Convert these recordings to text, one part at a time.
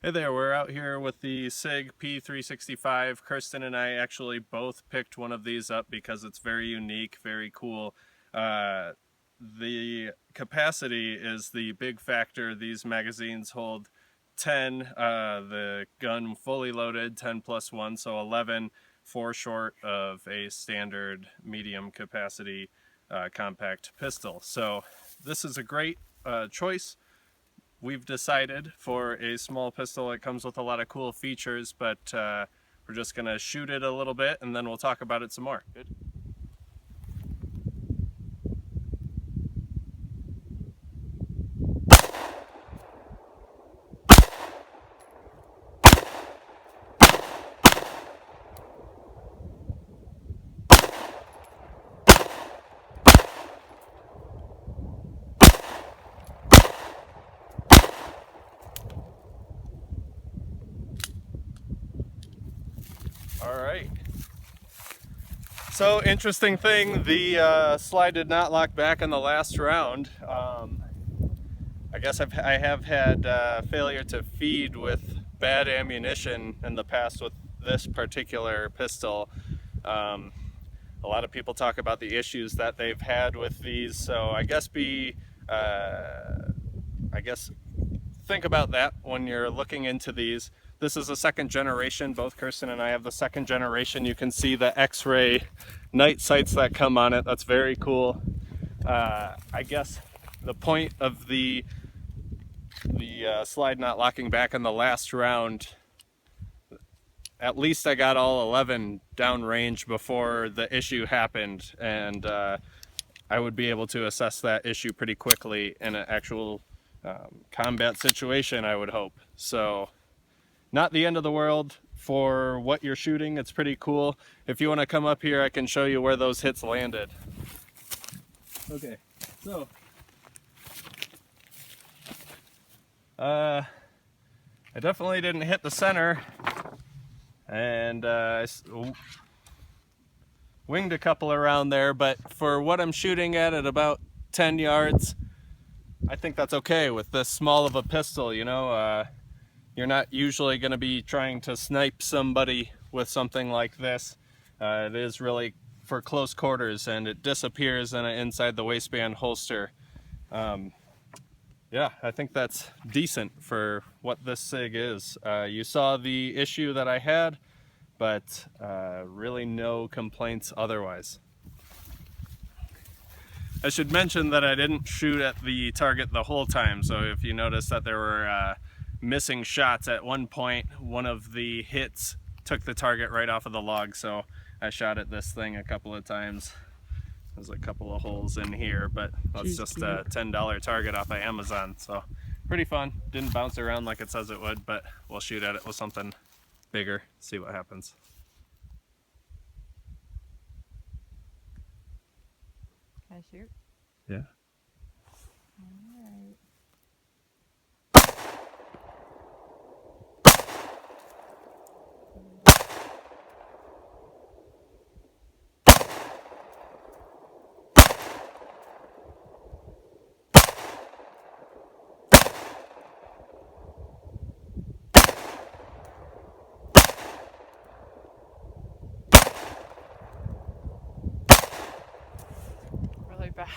Hey there, we're out here with the Sig P365. Kirsten and I actually both picked one of these up because it's very unique, very cool. The capacity is the big factor. These magazines hold 10, the gun fully loaded, 10 plus 1, so 11, 4 short of a standard medium capacity compact pistol. So this is a great choice. We've decided for a small pistol. It comes with a lot of cool features, but we're just gonna shoot it a little bit and then we'll talk about it some more. Good. All right. So interesting thing, the slide did not lock back in the last round. I guess I have had failure to feed with bad ammunition in the past with this particular pistol. A lot of people talk about the issues that they've had with these, so I guess think about that when you're looking into these. This is a second generation. Both Kirsten and I have the second generation. You can see the X-ray night sights that come on it. That's very cool. I guess the point of the slide not locking back in the last round, at least I got all 11 downrange before the issue happened, and I would be able to assess that issue pretty quickly in an actual combat situation, I would hope. So not the end of the world for what you're shooting. It's pretty cool. If you want to come up here, I can show you where those hits landed. Okay, so I definitely didn't hit the center, and I winged a couple around there, but for what I'm shooting at about 10 yards, I think that's okay with this small of a pistol, you know. You're not usually going to be trying to snipe somebody with something like this. It is really for close quarters, and it disappears inside the waistband holster. Yeah, I think that's decent for what this SIG is. You saw the issue that I had, but really no complaints otherwise. I should mention that I didn't shoot at the target the whole time, so if you notice that there were missing shots at one point, one of the hits took the target right off of the log, so I shot at this thing a couple of times. There's a couple of holes in here, but that's just a $10 target off of Amazon, so pretty fun. Didn't bounce around like it says it would, but we'll shoot at it with something bigger, see what happens. Can I shoot? Yeah. Alright. Really bad.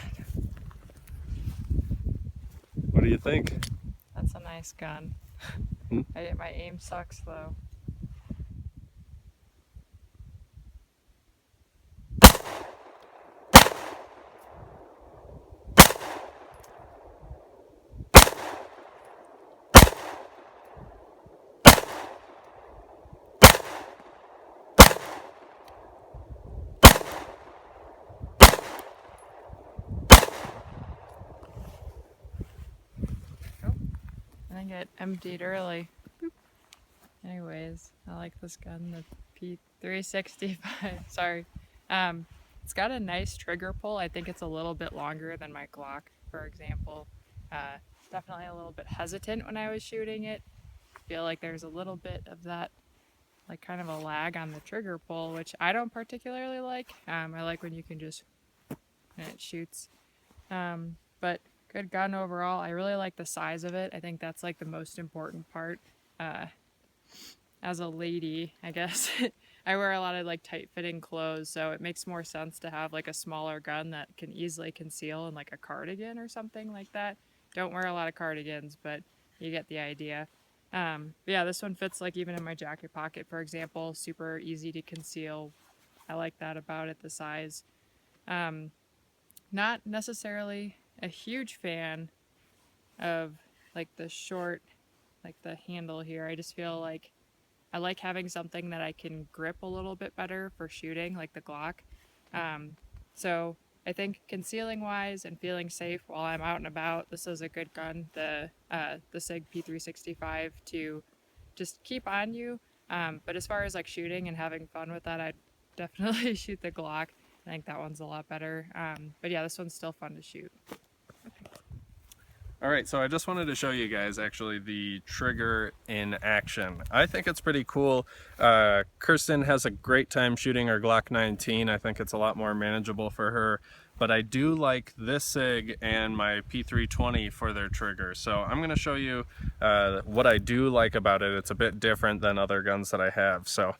What do you think? That's a nice gun. My aim sucks though. I think it emptied early. Boop. Anyways, I like this gun, the P365. Sorry. It's got a nice trigger pull. I think it's a little bit longer than my Glock, for example. Definitely a little bit hesitant when I was shooting it. Feel like there's a little bit of that, like kind of a lag on the trigger pull, which I don't particularly like. I like when you can just, and it shoots. But good gun overall. I really like the size of it. I think that's like the most important part. as a lady, I guess, I wear a lot of like tight fitting clothes, so it makes more sense to have like a smaller gun that can easily conceal in like a cardigan or something like that. Don't wear a lot of cardigans, but you get the idea. But yeah, this one fits like even in my jacket pocket, for example, super easy to conceal. I like that about it, the size. Not necessarily a huge fan of like the short, like the handle here. I just feel like I like having something that I can grip a little bit better for shooting, like the Glock. So I think concealing wise and feeling safe while I'm out and about, this is a good gun. The Sig P365 to just keep on you. But as far as like shooting and having fun with that, I'd definitely shoot the Glock. I think that one's a lot better. But yeah, this one's still fun to shoot. All right, so I just wanted to show you guys actually the trigger in action. I think it's pretty cool. Kirsten has a great time shooting her Glock 19. I think it's a lot more manageable for her, but I do like this Sig and my P320 for their trigger. So I'm gonna show you what I do like about it. It's a bit different than other guns that I have. So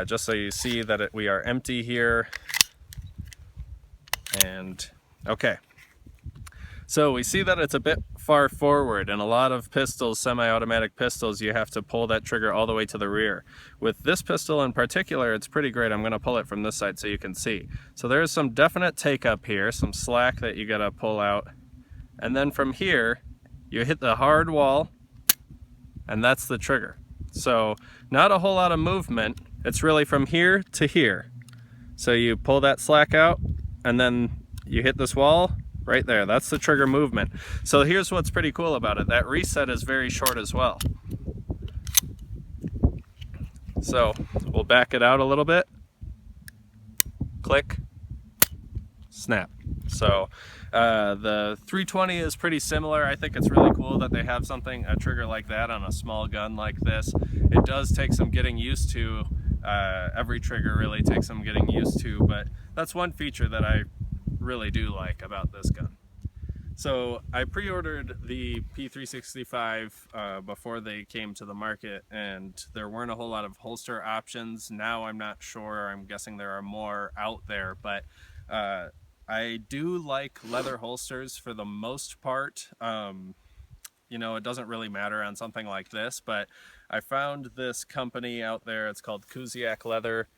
just so you see that we are empty here. And okay. So we see that it's a bit far forward. In a lot of pistols, semi-automatic pistols, you have to pull that trigger all the way to the rear. With this pistol in particular, it's pretty great. I'm gonna pull it from this side so you can see. So there's some definite take up here, some slack that you gotta pull out. And then from here, you hit the hard wall, and that's the trigger. So not a whole lot of movement. It's really from here to here. So you pull that slack out, and then you hit this wall, right there, that's the trigger movement. So here's what's pretty cool about it. That reset is very short as well. So we'll back it out a little bit. Click, snap. So the 320 is pretty similar. I think it's really cool that they have a trigger like that on a small gun like this. It does take some getting used to. Every trigger really takes some getting used to, but that's one feature that I really do like about this gun. So I pre-ordered the P365 before they came to the market, and there weren't a whole lot of holster options. Now I'm not sure. I'm guessing there are more out there, but I do like leather holsters for the most part. You know, it doesn't really matter on something like this, but I found this company out there. It's called Kuziak Leather.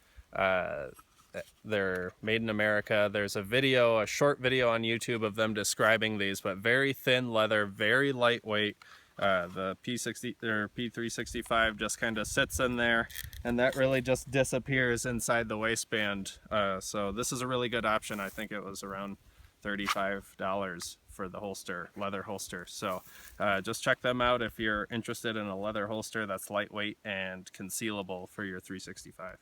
They're made in America. There's a short video on YouTube of them describing these, but very thin leather, very lightweight. The P365 just kind of sits in there, and that really just disappears inside the waistband. So this is a really good option. I think it was around $35 for the holster, leather holster. So just check them out if you're interested in a leather holster that's lightweight and concealable for your 365.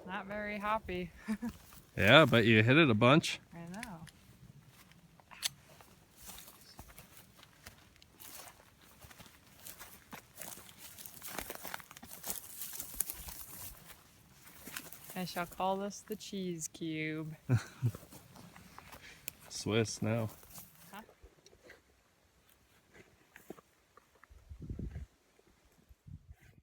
Not very hoppy. Yeah, but you hit it a bunch. I know. I shall call this the cheese cube. Swiss now.